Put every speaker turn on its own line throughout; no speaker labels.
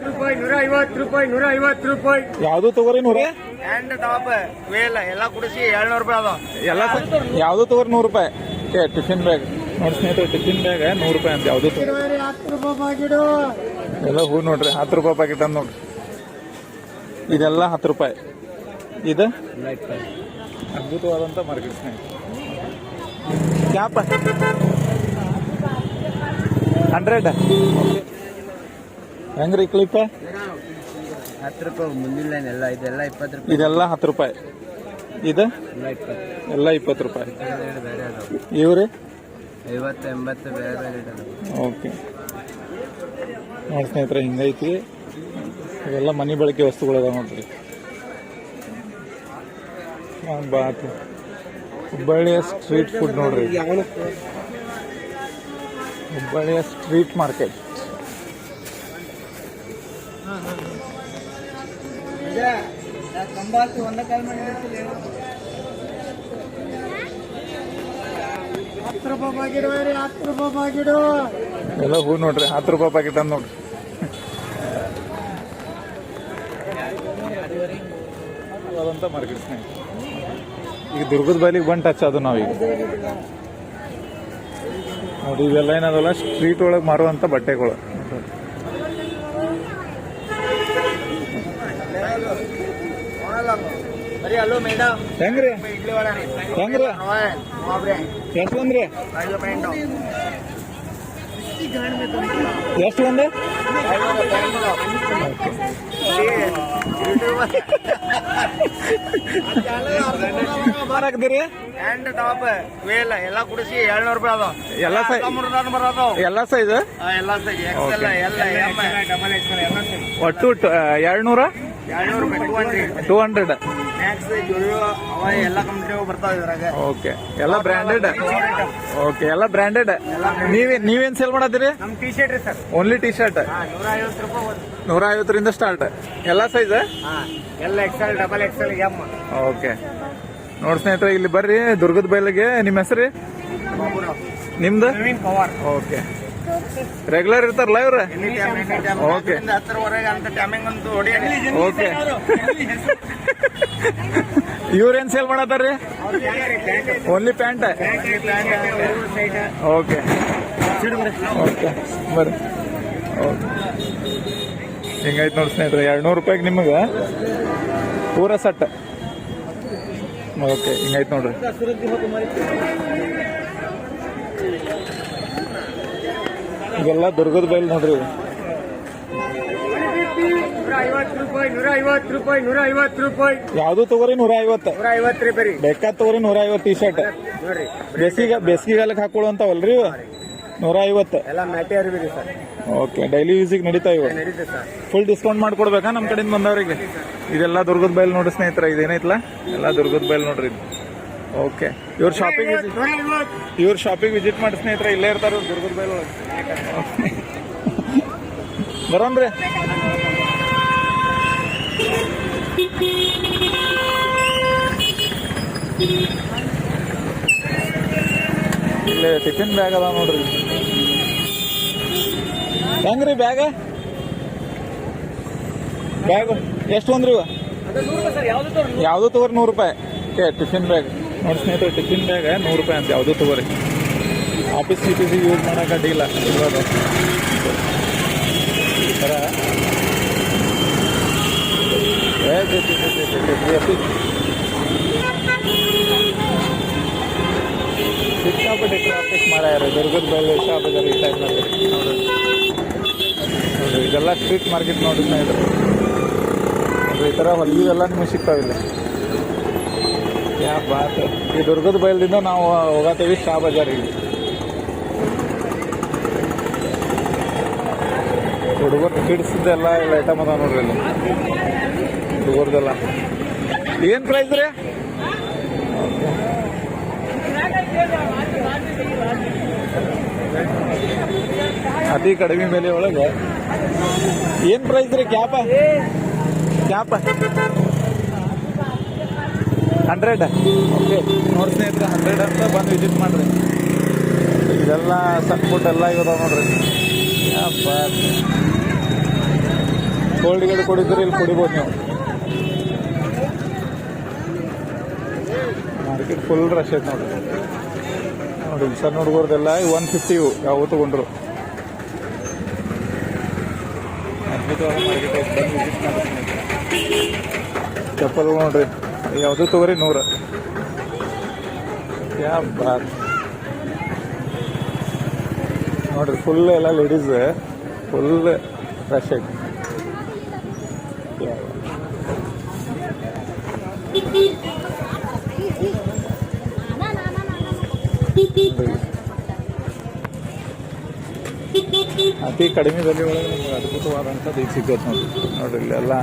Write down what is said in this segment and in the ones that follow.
ರೂಪಾಯಿ 150 ರೂಪಾಯಿ 150 ರೂಪಾಯಿ
ಯಾವ್ದು ತಗೋರಿ 100
ಹ್ಯಾಂಡ್ ಟಾಪ್ ವೇಲ್ ಎಲ್ಲ ಕುಡಿಸಿ 700 ರೂಪಾಯಿ ಅದ
ಎಲ್ಲ ಯಾವ್ದು ತಗೋರಿ 100 ರೂಪಾಯಿ ಟಿಫಿನ್ ಬ್ಯಾಗ್ ನೋಡಿ ಸ್ನೇಹಿತರೆ ಟಿಫಿನ್ ಬ್ಯಾಗ್ 100 ರೂಪಾಯಿ ಅಂತ ಯಾವ್ದು ತಗೋರಿ
10 ರೂಪಾಯಿ ಪಾಕಿಡು
ಎಲ್ಲ ಹೂ ನೋಡ್ರಿ 10 ರೂಪಾಯಿ ಪ್ಯಾಕೆಟ್ ಅಂತ ನೋಡ್ರಿ ಇದೆಲ್ಲ 10 ರೂಪಾಯಿ ಇದು ಅದ್ಭುತವಾದಂತ ಮಾರ್ಕೆಟ್ ಸ್ನೇಹಿತರೆ ಕ್ಯಾಪ್ 100 ಹೆಂಗ್ರಿ ಕ್ಲಿಪ್
10 ರೂಪಾಯಿ ಮುಂದಿನ ಲೈನ್ ಎಲ್ಲ ಇದೆಲ್ಲ 20 ರೂಪಾಯಿ
ಇದೆಲ್ಲ 10 ರೂಪಾಯಿ ಇದು ಎಲ್ಲ 20 ರೂಪಾಯಿ
ಬೇರೆ ಅದಾವ
ಇವ್ರಿ
50 80 ಬೇರೆ ಬೇರೆ ಇದಾವೆ
ಓಕೆ ನೋಡಿ ಸ್ನೇಹಿತರೆ ಹಿಂಗೈತಿ ಇವೆಲ್ಲ ಮನೆ ಬಳಕೆ ವಸ್ತುಗಳು ಅದಾವ ನೋಡ್ರಿ ಬಾತು ಹುಬ್ಬಳ್ಳಿಯ ಸ್ಟ್ರೀಟ್ ಫುಡ್ ನೋಡ್ರಿ ಹುಬ್ಬಳ್ಳಿಯ ಸ್ಟ್ರೀಟ್ ಮಾರ್ಕೆಟ್
ಕಂಬಾತು ಒಂದ ಕಾಲ್ ಮಾಡಿ 10 ರೂಪಾಯಿ ಪಾಕಿಡು 10 ರೂಪಾಯಿ ಪಾಕಿಡು
ಎಲ್ಲ ಹೂ ನೋಡ್ರಿ 10 ರೂಪಾಯಿ ಪ್ಯಾಕೆಟ್ ಅಂತ ನೋಡ್ರಿ ಅದಂತ ಮಾರ್ಕೆಟ್ ಸ್ನೇಹಿತರೆ ಈಗ ದುರ್ಗದ ಬೈಲಿಗೆ ಬಂದು ಟಚ್ ಅದು ನಾವೀಗ ನೋಡಿ ಇವೆಲ್ಲ ಏನದಲ್ಲ ಸ್ಟ್ರೀಟ್ ಒಳಗೆ ಮಾರುವಂತ ಬಟ್ಟೆಗಳು
ಹಲೋ ಮೇಡಮ್
ಹೆಂಗ್ರಿ
ಇಡ್ಲಿ ವಡ
ಹೆಂಗ್ರಿ ಎಷ್ಟು ಬಂದ್ರಿ ಎಷ್ಟು ಬಂದೆ ಹಾಕಿದಿರಿ
ಹ್ಯಾಂಡ್ ಟಾಪ್ ವೇಲ್ ಎಲ್ಲ ಕುಡಿಸಿ 700 ರೂಪಾಯಿ ಅದ
ಎಲ್ಲ ಸೈಜ್ ಎಲ್ಲ ಸೈಜ್
ಎಲ್ಲ ಸೈಜ್ ಎಕ್ಸೆಲ್ ಎಲ್ಲ ಎಂ ಡಬಲ್ ಎಕ್ಸೆಲ್ ಎಲ್ಲ ಸೈಜ್
ಒಟ್ಟು 200
ರೂಪಾಯಿ
200
ಮ್ಯಾಕ್ಸ್ ಅವ ಎಲ್ಲ ಕಂಪ್ನಿ ಬರ್ತಾವ ಇದ್ರಾಗ
ಓಕೆ ಎಲ್ಲ ಬ್ರ್ಯಾಂಡೆಡ್ ಓಕೆ ಎಲ್ಲ ಬ್ರ್ಯಾಂಡೆಡ್ ನೀವೇನ್ ಸೇಲ್ ಮಾಡತ್ತೀರಿ
ನಮ್ ಟಿ ಶರ್ಟ್ ರೀ ಸರ್
ಓನ್ಲಿ ಟಿ ಶರ್ಟ್
150 ರೂಪಾಯಿ
150 ಸ್ಟಾರ್ಟ್ ಎಲ್ಲ ಸೈಜ್
ಎಲ್ಲ XL double XL M
okay ನೋಡಿ ಸ್ನೇಹಿತರೆ ಇಲ್ಲಿ ಬರ್ರಿ ದುರ್ಗದ ಬೈಲಿಗೆ ನಿಮ್ಮ ಹೆಸರು ನಿಮ್ದು
ನವೀನ್ ಪವಾರ್
ಓಕೆ ರೆಗ್ಯುಲರ್ ಇರ್ತಾರಲ್ಲ ಇವ್ರ ಓಕೆ
10ರವರೆಗೆ ಅಂತ ಟೈಮಿಂಗ್ ಅಂತೂ ಹೊಡಿ
ಓಕೆ ಇವ್ರೇನ್ ಸೇಲ್ ಮಾಡತ್ತಾರ್ರಿ ಓನ್ಲಿ ಪ್ಯಾಂಟ್ ಓಕೆ ಓಕೆ ಬರ್ರಿ ಓಕೆ ಹಿಂಗೈತೆ ನೋಡಿ ಸ್ನೇಹಿತರೆ 200 ರೂಪಾಯಿಗೆ ನಿಮಗೆ ಪೂರ ಸಟ್ ಓಕೆ ಹಿಂಗೈತೆ ನೋಡ್ರಿ ಇದೆಲ್ಲ ದುರ್ಗದ ಬೈಲ್ ನೋಡ್ರಿ
150 ರೂಪಾಯಿ 150 ರೂಪಾಯಿ
ಯಾವ್ದು ತಗೋರಿ 150
150 ರೂಪಾಯಿ
ಬೇಕಾದ ತಗೋರಿ 150 ಟಿ ಶರ್ಟ್
ನೋಡ್ರಿ
ಬೇಸಿಗೆಗಾಲಕ್ಕೆ ಹಾಕೊಳ್ಳುವಂತವಲ್ರಿ 150
ಎಲ್ಲ ಮ್ಯಾಟಿಯರ್ ಇದೆ ಸರ್
ಓಕೆ ಡೈಲಿ ಯೂಸಿಗೆ ನಡೀತಾ ಇವ
ನಡೀತೆ ಸರ್
ಫುಲ್ ಡಿಸ್ಕೌಂಟ್ ಮಾಡ್ಕೊಡ್ಬೇಕಾ ನಮ್ಮ ಕಡೆಯಿಂದ ಬಂದವರಿಗೆ ಇದೆಲ್ಲ ದುರ್ಗದ ಬೈಲ್ ನೋಡಿ ಸ್ನೇಹಿತರೆ ಇದೇನೈತಲ್ಲ ಎಲ್ಲ ದುರ್ಗದ ಬೈಲ್ ನೋಡ್ರಿ ಓಕೆ ಇವ್ರ ಶಾಪಿಂಗ್ ವಿಸಿಟ್ ಮಾಡಿ ಸ್ನೇಹಿತರೆ ಇಲ್ಲೇ ಇರ್ತಾರ ದುರ್ಗದ ಬೈಲ್ ಒಳಗೆ ಬರೋನ್ರಿ ಇಲ್ಲೇ ಟಿಫಿನ್ ಬ್ಯಾಗ್ ಅದ ನೋಡ್ರಿ ಹೆಂಗ್ರಿ ಬ್ಯಾಗ್ ಎಷ್ಟು ಒಂದ್ರಿ ಯಾವ್ದು ತಗೋರಿ 100 ರೂಪಾಯಿ ಟಿಫಿನ್ ಬ್ಯಾಗ್ ನೋಡಿ ಸ್ನೇಹಿತರೆ ಟಿಫಿನ್ ಬ್ಯಾಗ್ 100 ರೂಪಾಯಿ ಅಂತ ಯಾವ್ದು ತಗೋರಿ ಆಫೀಸ್ ಸಿ ಯೂಸ್ ಮಾಡಕ್ ಅಡ್ಡಿಲ್ಲ ಇವಾಗ ಈ ಥರ ಸಿಕ್ಕಾಪಟ್ಟೆ ಟ್ರಾಫಿಕ್ ಮಾಡ್ಯಾರ ದುರ್ಗದ ಬೈಲ್ ಶಾಪದಲ್ಲಿ ಈ ಟೈಮ್ನಲ್ಲಿ ನೋಡ್ರಿ ಇದೆಲ್ಲ ಸ್ಟ್ರೀಟ್ ಮಾರ್ಕೆಟ್ ನೋಡಿ ಸ್ನೇಹಿತರೆ ಈ ಥರ ಹೊಲಿಗೆಲ್ಲ ನಿಮಗೆ ಸಿಗ್ತಾವಿಲ್ಲ ಯಾ ಬಾತ್ ಈ ದುರ್ಗದ ಬೈಲಿಂದ ನಾವು ಹೋಗತ್ತೀವಿ ಶಾ ಬಜಾರಿಗೆ ಹುಡುಗರು ಕಿಡ್ಸಿದ್ದೆಲ್ಲ ಎಲ್ಲ ಐಟಮ್ ಅದ ನೋಡ್ರಿ ಇಲ್ಲಿ ಹುಡುಗರ್ದೆಲ್ಲ ಏನು ಪ್ರೈಸ್ ರೀ ಅತಿ ಕಡಿಮೆ ಬೆಲೆ ಒಳಗೆ ಏನು ಪ್ರೈಸ್ ರೀ ಕ್ಯಾಪ 100 ಓಕೆ ನೋಡಿ ಸ್ನೇಹಿತರೆ 100 ಅಂತ ಬಂದು ವಿಸಿಟ್ ಮಾಡ್ರಿ ಇದೆಲ್ಲ ಸಣ್ಣ ಪುಟ್ಟ ಎಲ್ಲ ಇದಾವ ನೋಡ್ರಿ ಯಪ್ಪ ಕೋಲ್ಡ್ ಗಿಡ ಕುಡಿದ್ರೆ ಇಲ್ಲಿ ಕುಡಿಬೋದು ನೀವು. ಮಾರ್ಕೆಟ್ ಫುಲ್ ರಶ್ ಐತೆ ನೋಡ್ರಿ. ನೋಡಿ ಸಣ್ಣ ಹುಡುಗರ್ದೆಲ್ಲ 150 ಇವು ಯಾವ ತಗೊಂಡ್ರು. ಅದ್ಭುತವಾದ ಮಾರ್ಕೆಟ್ ಐತೆ, ಬಂದು ವಿಸಿಟ್ ಮಾಡ್ತೀನಿ. ಚಪ್ಪಲ್ ನೋಡ್ರಿ ಯಾವುದು ತಗೋರಿ 100. ಯಾ ಬಾತ್ ನೋಡ್ರಿ ಫುಲ್ ಎಲ್ಲ ಲೇಡೀಸ್, ಫುಲ್ ರಶ್ ಐತಿ. ಅತಿ ಕಡಿಮೆ ಬೆಲೆ ಒಳಗೆ ನಿಮ್ಗೆ ಅದ್ಭುತವಾದಂಥದ್ದು ಈಗ ಸಿಗುತ್ತೆ ನೋಡ್ರಿ. ನೋಡ್ರಿ ಇಲ್ಲೆಲ್ಲ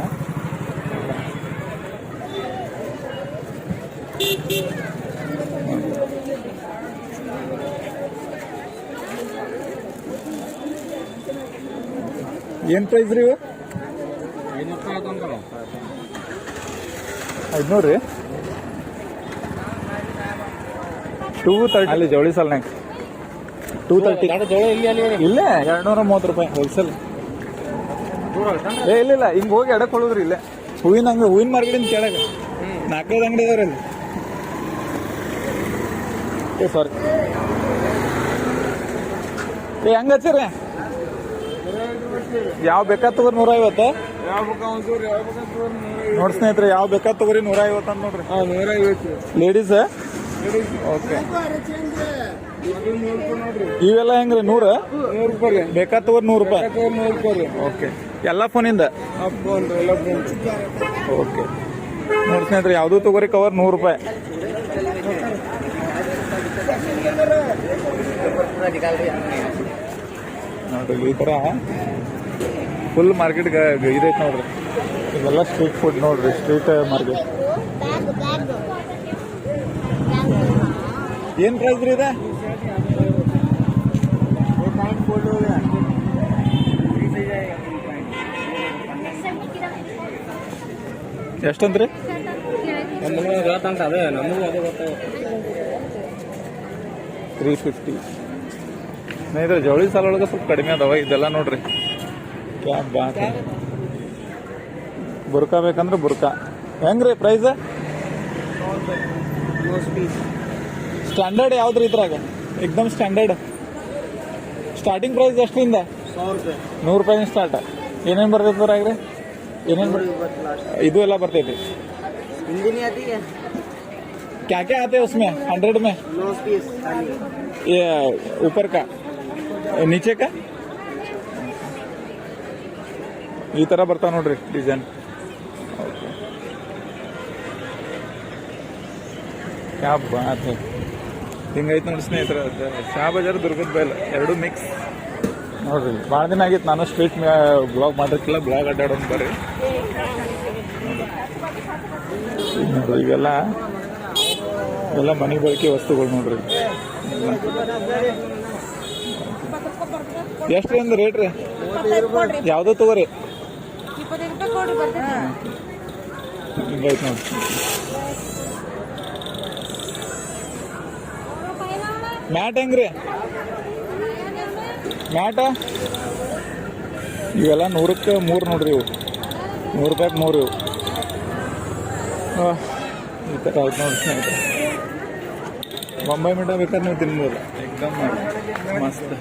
ಏನು ಪ್ರೈಸ್ ರೀ ಇವು? 500 ರೀ. 230 ಅಲ್ಲಿ ಜವಳಿ ಸಾಲ್ನಾಗ 230. ಇಲ್ಲೇ 230 ರೂಪಾಯಿ ಹೋಲ್ಸೇಲ್. ಇಲ್ಲ ಹಿಂಗೆ ಹೋಗಿ ಎಡಕ್ಕೆ ಹೊಳೋದ್ರಿ ಇಲ್ಲೇ ಹೂವಿನ ಅಂಗಡಿ, ಹೂವಿನ ಮಾರ್ಕೆಟಿಂದ ಕೆಳಗೆ 4-5 ಅಂಗಡಿ ಅದಾವ್ರಿ ಅಲ್ಲಿ. ಸಾರಿ ಹೆಂಗ ಹಚ್ಚಿರಿ? ಯಾವ ಬೇಕಾದ್ ತಗೋರಿ 150. ನೋಡಿ ಸ್ನೇಹಿತರೆ, ಯಾವ ಬೇಕಾದ್ ತಗೋರಿ 150 ಅಂತ ನೋಡ್ರಿ. 150 ಲೇಡೀಸ್. ಓಕೆ, ಇವೆಲ್ಲ ಹೆಂಗ್ರಿ? 100 ರೂಪಾಯಿ ಬೇಕಾದ್ ತಗೋರಿ 100 ರೂಪಾಯಿ. ಓಕೆ, ಎಲ್ಲ ಫೋನಿಂದ? ಓಕೆ ನೋಡಿ ಸ್ನೇಹಿತರೆ, ಯಾವ್ದು ತಗೋರಿ ಕವರ್ 100 ರೂಪಾಯಿ. ನೋಡ್ರಿ ಈ ತರ ಫುಲ್ ಮಾರ್ಕೆಟ್ ಇದೈತೆ ನೋಡ್ರಿ. ಇವೆಲ್ಲ ಸ್ಟ್ರೀಟ್ ಫುಡ್ ನೋಡ್ರಿ, ಸ್ಟ್ರೀಟ್ ಮಾರ್ಕೆಟ್. ಏನ್ ಪ್ರೈಸ್ ರೀ ಇದೆ? ಎಷ್ಟಂದ್ರಿ? 350. ಸ್ನೇಹಿತರೆ, ಜವಳಿ ಸಾಲ ಒಳಗೆ ಸ್ವಲ್ಪ ಕಡಿಮೆ ಅದಾವ. ಇದೆಲ್ಲ ನೋಡ್ರಿ, ಕ್ಯಾ ಬಾತ್. ಬುರ್ಕಾ ಬೇಕಂದ್ರೆ ಬುರ್ಕಾ ಹೆಂಗ್ರಿ ಪ್ರೈಸ್? ಸ್ಟ್ಯಾಂಡರ್ಡ್ ಯಾವ್ದ್ರಿ ಇದ್ರಾಗ? ಎಕ್ದಮ್ ಸ್ಟ್ಯಾಂಡರ್ಡ್. Starting price ಎಷ್ಟರಿಂದ? 100 ರೂಪಾಯಿ ಸ್ಟಾರ್ಟ್. ಏನೇನು ಬರ್ತೈತೆ ಬರಾಗ್ರಿ? ಏನೇನು ಇದು ಎಲ್ಲ ಬರ್ತೈತಿ? क्या क्या आते हैं उसमें? 100 में? ये ऊपर का, नीचे का ಈ ತರ ಬರ್ತಾವ ನೋಡ್ರಿ ಡಿಸೈನ್. ಕ್ಯಾ ಬಾತ್ ಹೈ. ಹಿಂಗೈತೆ ನೋಡಿ ಸ್ನೇಹಿತರೆ, ಶಾ ಬಜಾರ್, ದುರ್ಗದ ಬೈಲ್ ಎರಡು ಮಿಕ್ಸ್ ನೋಡ್ರಿ. ಭಾಳ ದಿನ ಆಗಿತ್ತು ನಾನು ಸ್ಟ್ರೀಟ್ ಬ್ಲಾಗ್ ಮಾಡಿರ್ತಿಲ್ಲ, ಬ್ಲಾಗ್ ಅಡ್ಡಾಡೋದು ಬರ್ರಿ. ನೋಡ್ರಿ ಇವೆಲ್ಲ ಮನೆ ಬಳಕೆ ವಸ್ತುಗಳು ನೋಡ್ರಿ. ಎಷ್ಟ್ರಿ ಅಂದ್ರೆ ರೇಟ್ ರೀ? ಯಾವ್ದು ತಗೋರಿ? ಹಿಂಗೈತೆ ನೋಡ್ರಿ. ಮ್ಯಾಟ್ ಹೆಂಗ್ರಿ? ಮ್ಯಾಟ ಇವೆಲ್ಲ 100ಕ್ಕೆ 3 ನೋಡ್ರಿ. ಇವು 100 ರೂಪಾಯಿಗೆ 3 ಇವು. ಈ ಥರ ಆಯ್ತು ನೋಡಿ ಸ್ನೇಹಿತರೆ. ಬೊಂಬಾಯಿ ಮಿಠಾಯಿ ಬೇಕಾದ್ರೆ ನೀವು ತಿನ್ಬೋದು, ಎಕ್ದಮ್ ಮಸ್ತ್.